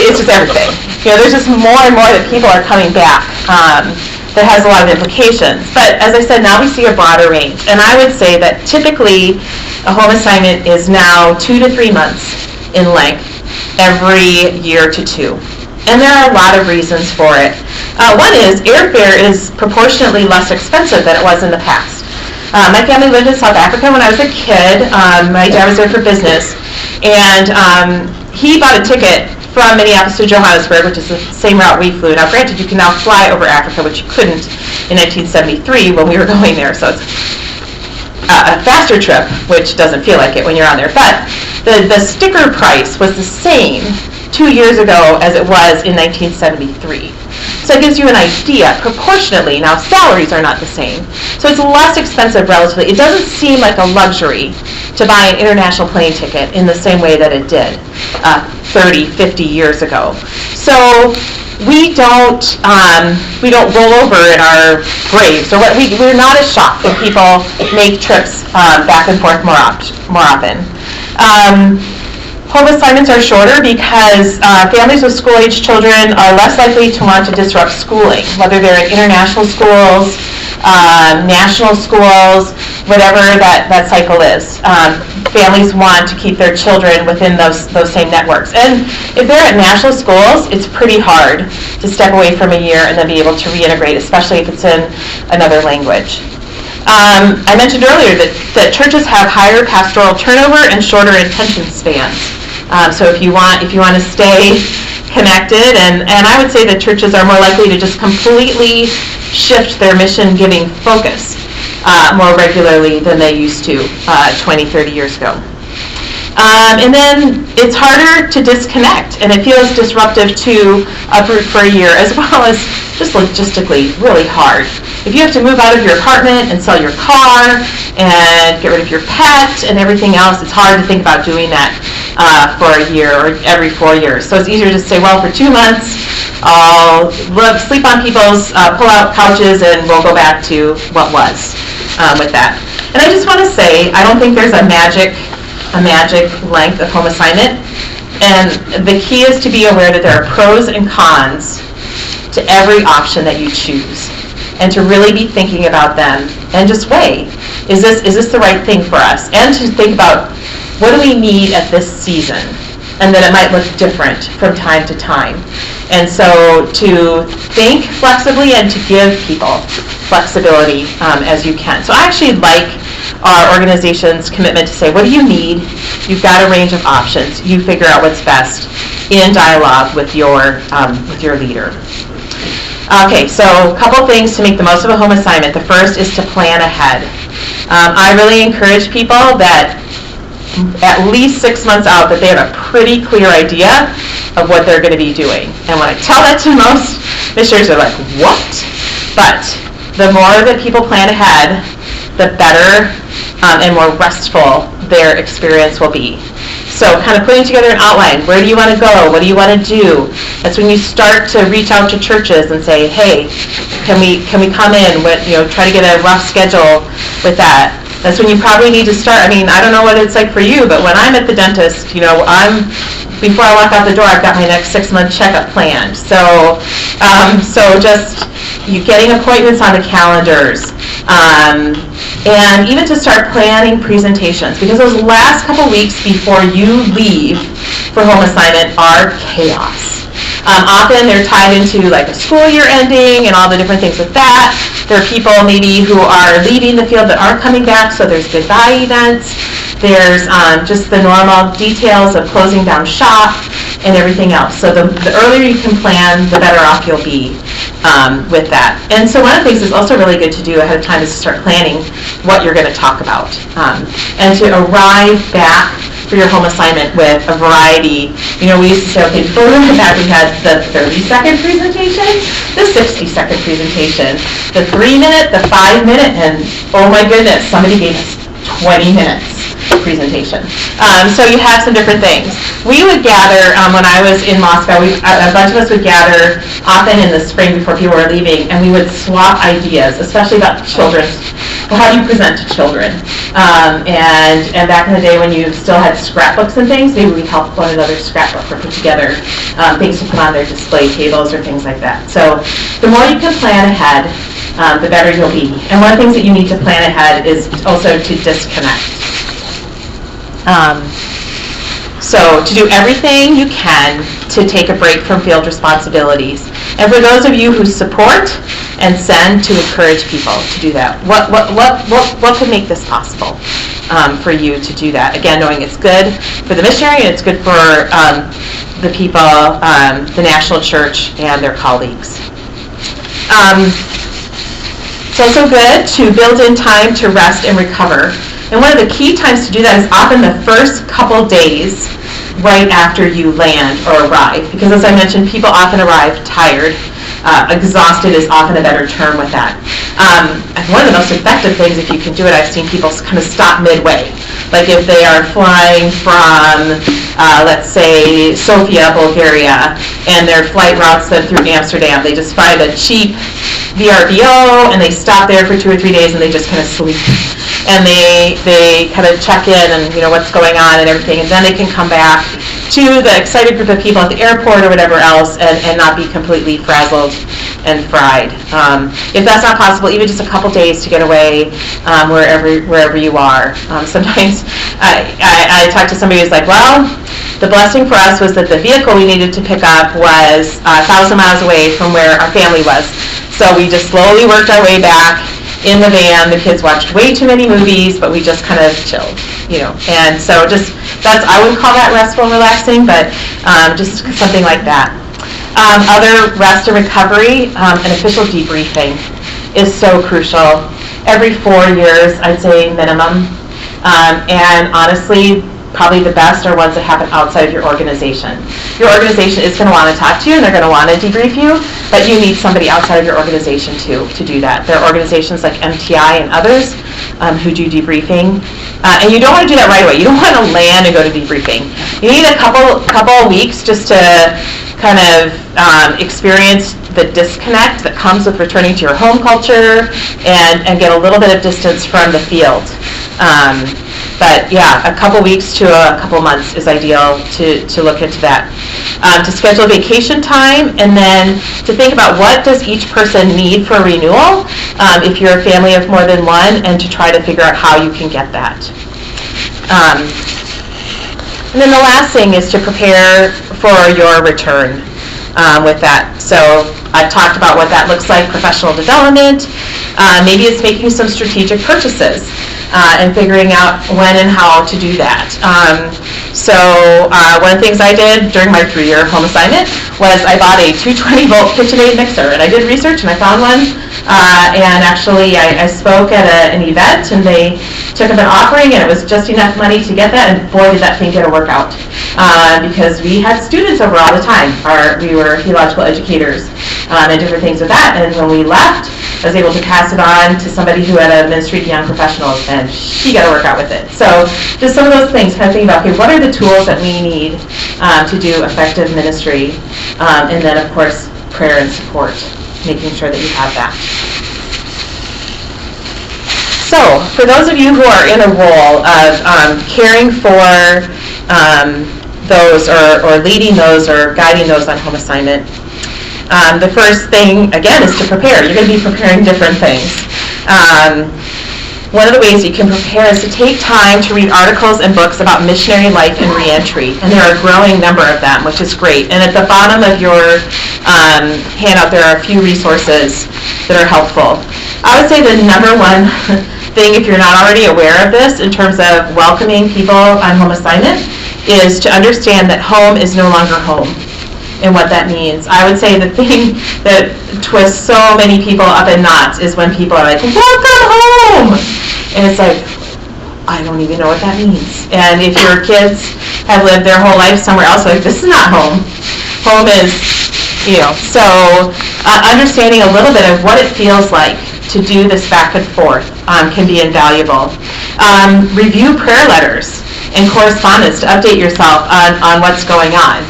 It's just everything. There's just more and more that people are coming back. That has a lot of implications. But as I said, now we see a broader range. And I would say that typically a home assignment is now 2 to 3 months in length, every year to 2. And there are a lot of reasons for it. One is airfare is proportionately less expensive than it was in the past. My family lived in South Africa when I was a kid. My dad was there for business. And he bought a ticket from Minneapolis to Johannesburg, which is the same route we flew. Now, granted, you can now fly over Africa, which you couldn't in 1973 when we were going there. So it's a faster trip, which doesn't feel like it when you're on there. But the sticker price was the same 2 years ago as it was in 1973. So it gives you an idea, proportionately. Now, salaries are not the same. So it's less expensive relatively. It doesn't seem like a luxury to buy an international plane ticket in the same way that it did 30, 50 years ago. So we don't roll over in our graves, or we're not as shocked when people make trips back and forth more often. Home assignments are shorter because families with school-age children are less likely to want to disrupt schooling, whether they're in international schools, national schools, whatever that cycle is. Families want to keep their children within those same networks. And if they're at national schools, it's pretty hard to step away from a year and then be able to reintegrate, especially if it's in another language. I mentioned earlier that churches have higher pastoral turnover and shorter attention spans. So if you want to stay connected, and I would say that churches are more likely to just completely shift their mission-giving focus more regularly than they used to 20, 30 years ago. And then it's harder to disconnect, and it feels disruptive to uproot for a year, as well as just logistically really hard. If you have to move out of your apartment and sell your car and get rid of your pet and everything else, it's hard to think about doing that for a year or every 4 years. So it's easier to say, well, for 2 months, I'll sleep on people's pull-out couches and we'll go back to what was with that. And I just want to say, I don't think there's a magic length of home assignment. And the key is to be aware that there are pros and cons to every option that you choose, and to really be thinking about them and just weigh, is this the right thing for us? And to think about, what do we need at this season? And that it might look different from time to time. And so to think flexibly and to give people flexibility as you can. So I actually like our organization's commitment to say, what do you need? You've got a range of options. You figure out what's best in dialogue with your leader. Okay, so a couple things to make the most of a home assignment. The first is to plan ahead. I really encourage people that at least 6 months out that they have a pretty clear idea of what they're going to be doing. And when I tell that to most missionaries, they're like, what? But the more that people plan ahead, the better and more restful their experience will be. So kind of putting together an outline. Where do you want to go? What do you want to do? That's when you start to reach out to churches and say, hey, can we come in? Try to get a rough schedule with that. That's when you probably need to start. I mean, I don't know what it's like for you, but when I'm at the dentist, before I walk out the door, I've got my next 6-month checkup planned. So just you getting appointments on the calendars. And even to start planning presentations, because those last couple weeks before you leave for home assignment are chaos. Often they're tied into like a school year ending and all the different things with that. There are people maybe who are leaving the field that aren't coming back, so there's goodbye events. There's just the normal details of closing down shop and everything else. So the earlier you can plan, the better off you'll be with that. And so one of the things that's also really good to do ahead of time is to start planning what you're going to talk about. And to arrive back for your home assignment with a variety. We used to say, okay, before we went back, we had the 30-second presentation, the 60-second presentation, the 3-minute, the 5-minute, and oh my goodness, somebody gave us 20 minutes presentation. So you have some different things. We would gather, when I was in Moscow, a bunch of us would gather often in the spring before people were leaving, and we would swap ideas, especially about children's. Well, how do you present to children? And back in the day when you still had scrapbooks and things, maybe we helped one another scrapbook or put together things to put on their display tables or things like that. So the more you can plan ahead, the better you'll be. And one of the things that you need to plan ahead is also to disconnect. So to do everything you can to take a break from field responsibilities. And for those of you who support and send, to encourage people to do that. What could make this possible for you to do that? Again, knowing it's good for the missionary and it's good for the people, the national church and their colleagues. It's also good to build in time to rest and recover. And one of the key times to do that is often the first couple days right after you land or arrive. Because as I mentioned, people often arrive tired. Exhausted is often a better term with that. One of the most effective things, if you can do it, I've seen people kind of stop midway. Like if they are flying from, let's say, Sofia, Bulgaria, and their flight routes them through Amsterdam, they just find a cheap VRBO, and they stop there for 2 or 3 days, and they just kind of sleep. And they kind of check in and, what's going on and everything, and then they can come back to the excited group of people at the airport or whatever else and not be completely frazzled and fried. If that's not possible, even just a couple days to get away wherever you are. Sometimes I talked to somebody who's like, well, the blessing for us was that the vehicle we needed to pick up was 1,000 miles away from where our family was. So we just slowly worked our way back in the van. The kids watched way too many movies, but we just kind of chilled, And so I wouldn't call that restful and relaxing, but just something like that. Other rest and recovery, an official debriefing is so crucial. Every 4 years, I'd say minimum. And honestly, probably the best are ones that happen outside of your organization. Your organization is going to want to talk to you and they're going to want to debrief you, but you need somebody outside of your organization to do that. There are organizations like MTI and others who do debriefing. And you don't want to do that right away. You don't want to land and go to debriefing. You need a couple weeks just to kind of experience the disconnect that comes with returning to your home culture and get a little bit of distance from the field. But yeah, a couple weeks to a couple months is ideal to look into that. To schedule vacation time, and then to think about what does each person need for renewal if you're a family of more than one, and to try to figure out how you can get that. And then the last thing is to prepare for your return with that. So I've talked about what that looks like, professional development. Maybe it's making some strategic purchases. And figuring out when and how to do that. So one of the things I did during my 3-year home assignment was I bought a 220-volt KitchenAid mixer, and I did research and I found one. And actually, I spoke at an event, and they took up an offering, and it was just enough money to get that. And boy, did that thing get a workout, because we had students over all the time. We were theological educators and different things with that. And when we left, I was able to pass it on to somebody who had a ministry to young professionals, and she got a workout with it. So just some of those things, kind of thinking about, okay, what are the tools that we need to do effective ministry? And then, of course, prayer and support, making sure that you have that. So for those of you who are in a role of caring for those or leading those or guiding those on home assignment, the first thing, again, is to prepare. You're going to be preparing different things. One of the ways you can prepare is to take time to read articles and books about missionary life and reentry. And there are a growing number of them, which is great. And at the bottom of your handout, there are a few resources that are helpful. I would say the number one thing, if you're not already aware of this, in terms of welcoming people on home assignment, is to understand that home is no longer home. And what that means. I would say the thing that twists so many people up in knots is when people are like, welcome home! And it's like, I don't even know what that means. And if your kids have lived their whole life somewhere else, like, this is not home. Home is, so understanding a little bit of what it feels like to do this back and forth can be invaluable. Review prayer letters and correspondence to update yourself on what's going on.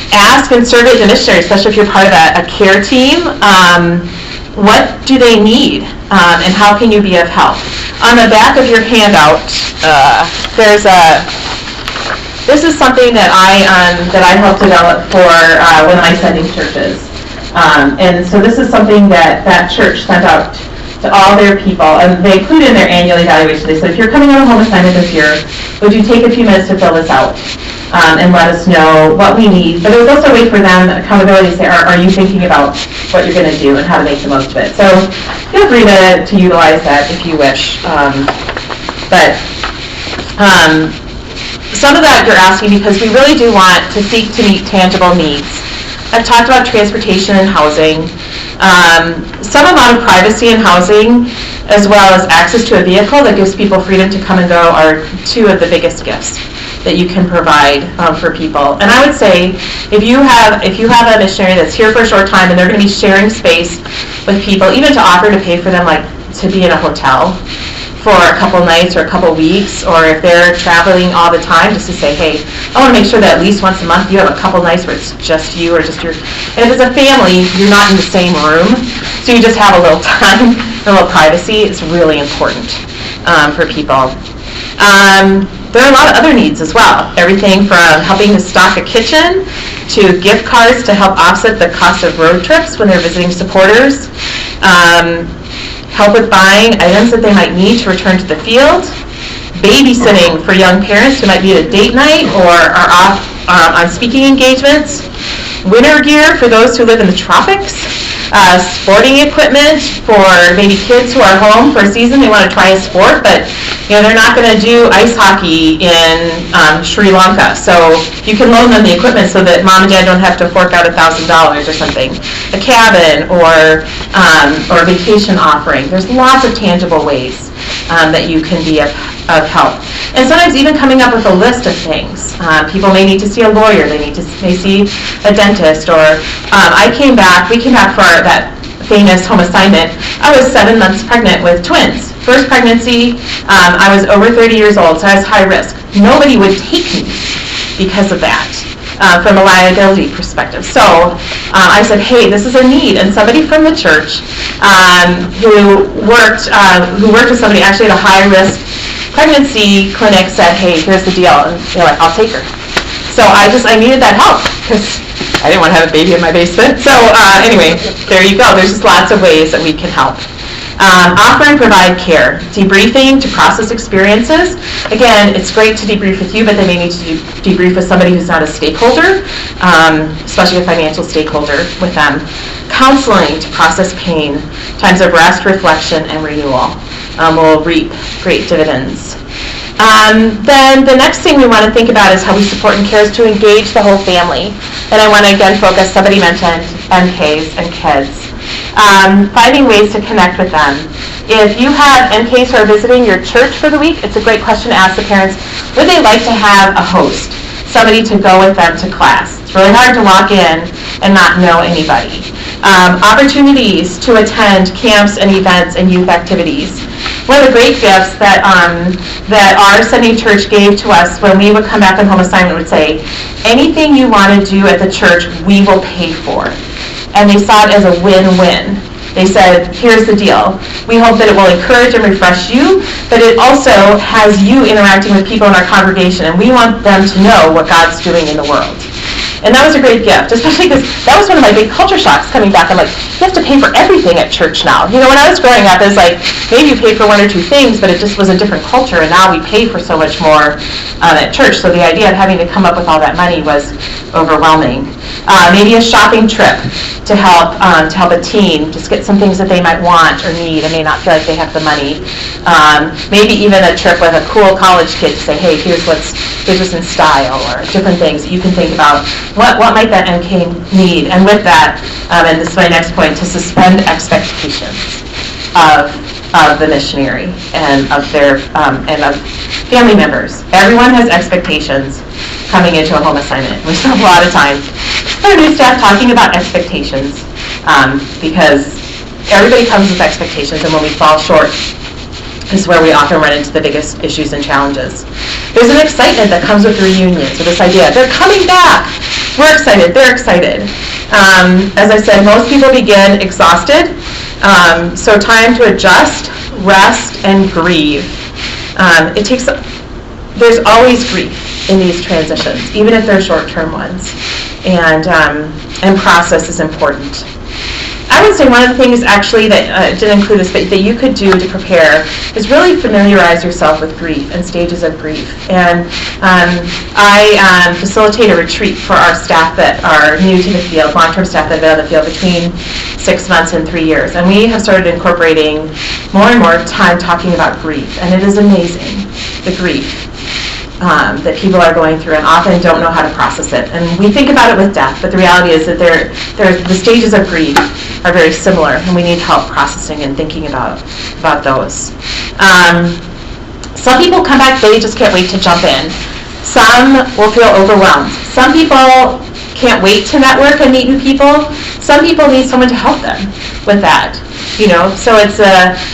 Ask and survey the missionary, especially if you're part of a care team, what do they need and how can you be of help? On the back of your handout, this is something that I helped develop for one of my sending churches. And so this is something that church sent out to all their people, and they included in their annual evaluation. They said, if you're coming on a home assignment this year, would you take a few minutes to fill this out? And let us know what we need. But it was also a way for them, accountability, to say, are you thinking about what you're going to do and how to make the most of it? So feel free to utilize that if you wish. But some of that you're asking because we really do want to seek to meet tangible needs. I've talked about transportation and housing. Some amount of privacy in housing, as well as access to a vehicle that gives people freedom to come and go, are two of the biggest gifts. that you can provide for people. And I would say, if you have a missionary that's here for a short time and they're going to be sharing space with people, even to offer to pay for them, like to be in a hotel for a couple nights or a couple weeks, or if they're traveling all the time, just to say, hey, I want to make sure that at least once a month you have a couple nights where it's just you or just your, and if it's a family, you're not in the same room, so you just have a little time, a little privacy. It's really important for people. There are a lot of other needs as well. Everything from helping to stock a kitchen to gift cards to help offset the cost of road trips when they're visiting supporters. Help with buying items that they might need to return to the field. Babysitting for young parents who might be at a date night or are off on speaking engagements. Winter gear for those who live in the tropics. Sporting equipment for maybe kids who are home for a season. They want to try a sport, but they're not going to do ice hockey in Sri Lanka. So you can loan them the equipment so that mom and dad don't have to fork out $1,000 or something. A cabin or a vacation offering. There's lots of tangible ways that you can be of help. And sometimes even coming up with a list of things. People may need to see a lawyer. They may see a dentist. Or we came back for that famous home assignment. I was 7 months pregnant with twins. First pregnancy, I was over 30 years old, so I was high risk. Nobody would take me because of that. From a liability perspective. So I said, hey, this is a need. And somebody from the church who worked with somebody actually at a high-risk pregnancy clinic said, hey, here's the deal. And they're like, I'll take her. So I needed that help because I didn't want to have a baby in my basement. So anyway, there you go. There's just lots of ways that we can help. Offer and provide care. Debriefing to process experiences. Again, it's great to debrief with you, but they may need to debrief with somebody who's not a stakeholder, especially a financial stakeholder with them. Counseling to process pain. Times of rest, reflection, and renewal will reap great dividends. Then the next thing we want to think about is how we support and care is to engage the whole family. And I want to again focus, somebody mentioned MKs and kids. Finding ways to connect with them. If you have MKs who are visiting your church for the week, it's a great question to ask the parents, would they like to have a host, somebody to go with them to class? It's really hard to walk in and not know anybody. Opportunities to attend camps and events and youth activities. One of the great gifts that our sending church gave to us when we would come back on home assignment would say, anything you want to do at the church, we will pay for. And they saw it as a win-win. They said, here's the deal. We hope that it will encourage and refresh you, but it also has you interacting with people in our congregation, and we want them to know what God's doing in the world. And that was a great gift, especially because that was one of my big culture shocks coming back. I'm like, you have to pay for everything at church now. When I was growing up, it was like, maybe you paid for one or two things, but it just was a different culture, and now we pay for so much more at church. So the idea of having to come up with all that money was overwhelming. Maybe a shopping trip to help a teen just get some things that they might want or need and may not feel like they have the money. Maybe even a trip with a cool college kid to say, hey, here's what's in style, or different things that you can think about. What might that MK need? And with that, and this is my next point, to suspend expectations of the missionary and of their and of family members. Everyone has expectations coming into a home assignment. We spend a lot of time with our new staff talking about expectations because everybody comes with expectations, and when we fall short, this is where we often run into the biggest issues and challenges. There's an excitement that comes with reunions, with this idea, they're coming back. We're excited, they're excited. As I said, most people begin exhausted, so time to adjust, rest, and grieve. There's always grief in these transitions, even if they're short-term ones, and process is important. I would say one of the things actually that didn't include this, but that you could do to prepare is really familiarize yourself with grief and stages of grief. And I facilitate a retreat for our staff that are new to the field, long-term staff that have been on the field between 6 months and 3 years. And we have started incorporating more and more time talking about grief. And it is amazing, the grief that people are going through and often don't know how to process it. And we think about it with death, but the reality is that the stages of grief are very similar, and we need help processing and thinking about those. Some people come back, they just can't wait to jump in. Some will feel overwhelmed. Some people can't wait to network and meet new people. Some people need someone to help them with that. So it's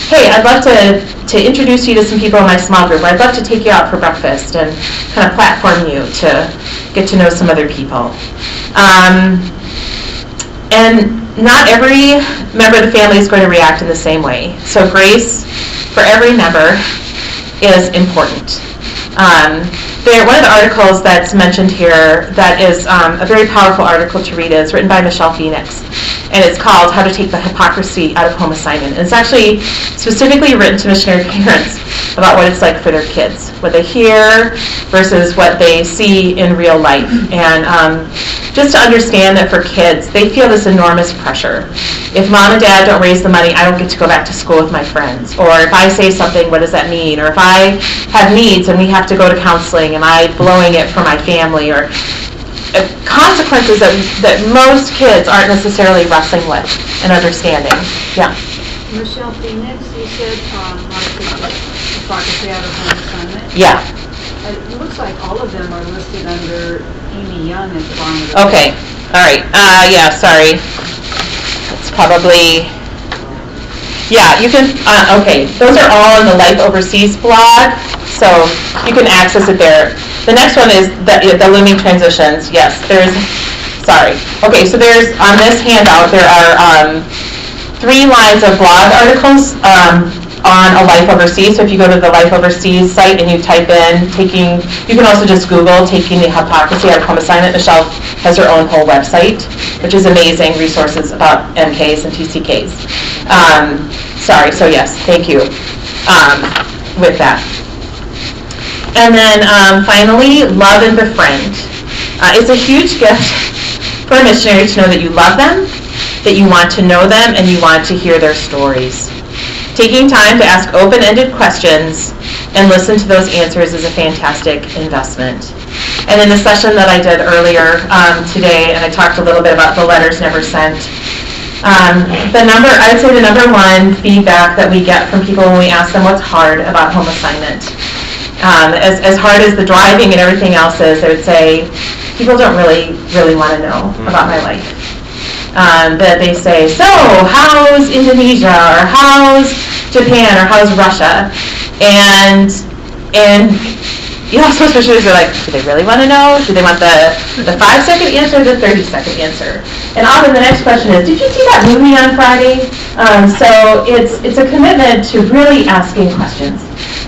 hey, I'd love to introduce you to some people in my small group. I'd love to take you out for breakfast and kind of platform you to get to know some other people. And not every member of the family is going to react in the same way. So grace for every member is important. One of the articles that's mentioned here that is a very powerful article to read is written by Michelle Phoenix, and it's called How to Take the Hypocrisy Out of Home Assignment. And it's actually specifically written to missionary parents about what it's like for their kids, what they hear versus what they see in real life. And just to understand that for kids, they feel this enormous pressure. If mom and dad don't raise the money, I don't get to go back to school with my friends. Or if I say something, what does that mean? Or if I have needs and we have to go to counseling, am I blowing it for my family? Or consequences that most kids aren't necessarily wrestling with and understanding. Yeah. Michelle Phoenix, you said how to take the hypocrisy out of home assignment. Yeah. It looks like all of them are listed under Amy Young at the bottom of the Okay. All right. Yeah, sorry. It's probably... Yeah, you can... okay. Those are all in the Life Overseas blog, so you can access it there. The next one is the Looming Transitions. Yes, there's... Sorry. Okay, so there's... On this handout, there are 3 lines of blog articles on a Life Overseas. So if you go to the Life Overseas site and you type in you can also just Google taking the hypocrisy out of home assignment. Michelle has her own whole website, which is amazing resources about MKs and TCKs. Sorry, so yes, thank you with that. And then finally, love and befriend. It's a huge gift for a missionary to know that you love them, that you want to know them, and you want to hear their stories. Taking time to ask open-ended questions and listen to those answers is a fantastic investment. And in the session that I did earlier today, and I talked a little bit about the letters never sent, I would say the number one feedback that we get from people when we ask them what's hard about home assignment, as hard as the driving and everything else is, they would say, people don't really want to know about my life. That they say, so how's Indonesia, or how's Japan, or how's Russia? And most missionaries are like, do they really want to know? Do they want the 5-second answer or the 30-second answer? And often the next question is, did you see that movie on Friday? So it's a commitment to really asking questions,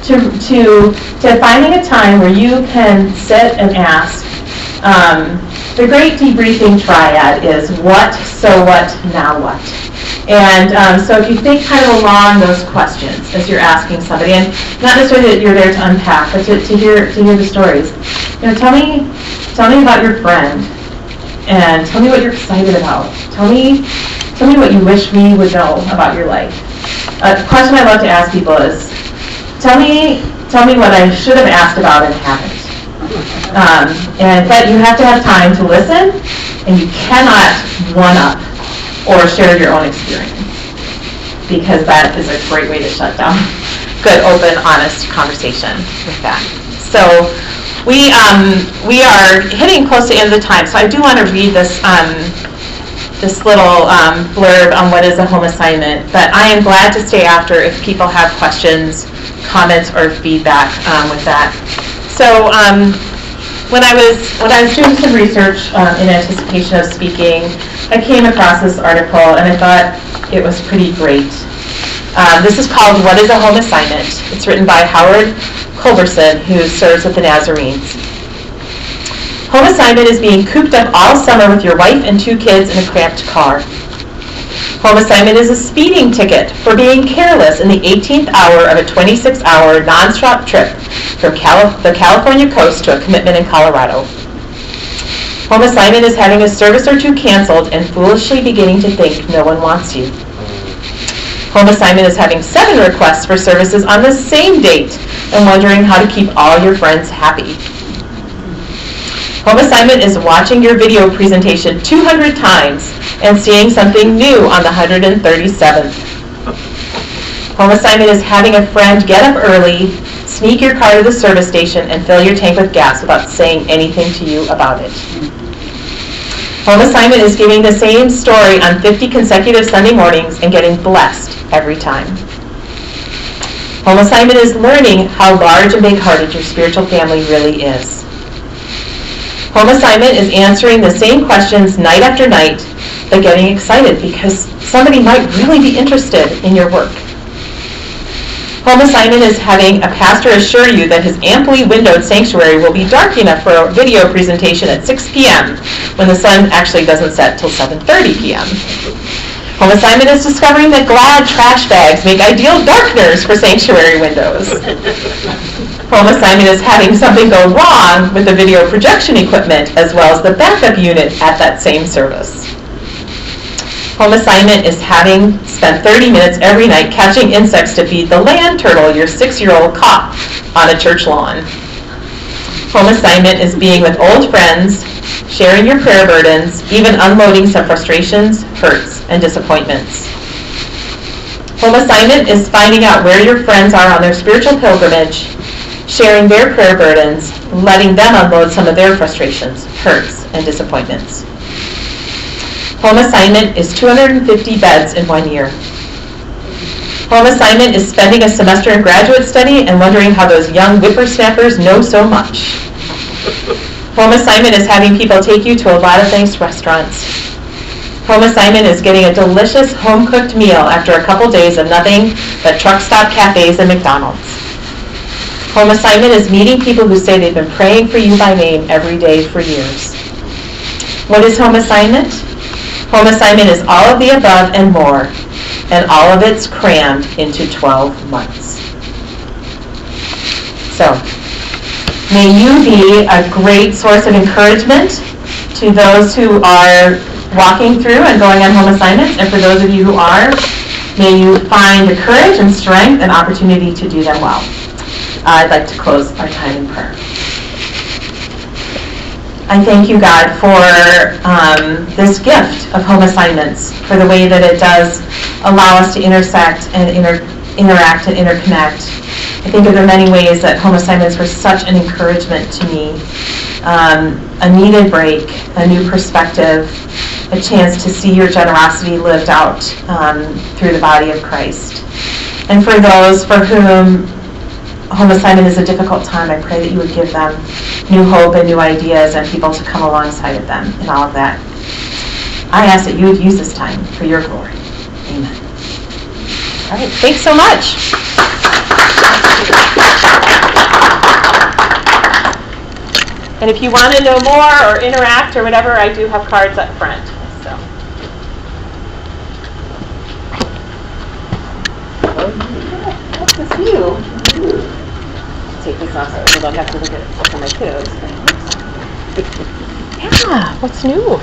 to finding a time where you can sit and ask. The great debriefing triad is what, so what, now what. And so if you think kind of along those questions as you're asking somebody, and not necessarily that you're there to unpack, but to hear the stories. Tell me about your friend, and tell me what you're excited about. Tell me what you wish we would know about your life. A question I love to ask people is, tell me what I should have asked about and haven't. But you have to have time to listen, and you cannot one-up or share your own experience, because that is a great way to shut down good, open, honest conversation with that. So we are hitting close to the end of the time, so I do want to read this little blurb on what is a home assignment, but I am glad to stay after if people have questions, comments, or feedback with that. So when I was doing some research in anticipation of speaking, I came across this article and I thought it was pretty great. This is called What is a Home Assignment? It's written by Howard Culberson, who serves with the Nazarenes. Home assignment is being cooped up all summer with your wife and 2 kids in a cramped car. Home assignment is a speeding ticket for being careless in the 18th hour of a 26-hour non-stop trip from the California coast to a commitment in Colorado. Home assignment is having a service or 2 canceled and foolishly beginning to think no one wants you. Home assignment is having 7 requests for services on the same date and wondering how to keep all your friends happy. Home assignment is watching your video presentation 200 times and seeing something new on the 137th. Home assignment is having a friend get up early, sneak your car to the service station and fill your tank with gas without saying anything to you about it. Home assignment is giving the same story on 50 consecutive Sunday mornings and getting blessed every time. Home assignment is learning how large and big-hearted your spiritual family really is. Home assignment is answering the same questions night after night, but getting excited because somebody might really be interested in your work. Home assignment is having a pastor assure you that his amply windowed sanctuary will be dark enough for a video presentation at 6 p.m. when the sun actually doesn't set till 7:30 p.m. Home assignment is discovering that Glad trash bags make ideal darkeners for sanctuary windows. Home assignment is having something go wrong with the video projection equipment as well as the backup unit at that same service. Home assignment is having spent 30 minutes every night catching insects to feed the land turtle your 6-year-old caught on a church lawn. Home assignment is being with old friends, sharing your prayer burdens, even unloading some frustrations, hurts, and disappointments. Home assignment is finding out where your friends are on their spiritual pilgrimage, sharing their prayer burdens, letting them unload some of their frustrations, hurts, and disappointments. Home assignment is 250 beds in 1 year. Home assignment is spending a semester in graduate study and wondering how those young whippersnappers know so much. Home assignment is having people take you to a lot of nice restaurants. Home assignment is getting a delicious home-cooked meal after a couple days of nothing but truck stop cafes and McDonald's. Home assignment is meeting people who say they've been praying for you by name every day for years. What is home assignment? Home assignment is all of the above and more, and all of it's crammed into 12 months. So, may you be a great source of encouragement to those who are walking through and going on home assignments, and for those of you who are, may you find the courage and strength and opportunity to do them well. I'd like to close our time in prayer. I thank you, God, for this gift of home assignments, for the way that it does allow us to intersect and interact and interconnect. I think of the many ways that home assignments were such an encouragement to me. A needed break, a new perspective, a chance to see your generosity lived out through the body of Christ. And for those for whom home assignment is a difficult time, I pray that you would give them new hope and new ideas and people to come alongside of them in all of that. I ask that you would use this time for your glory. Amen. All right, thanks so much. And if you want to know more or interact or whatever, I do have cards up front. So. What's new? Take this off so I don't have to look at it for my kiddos. Yeah, what's new?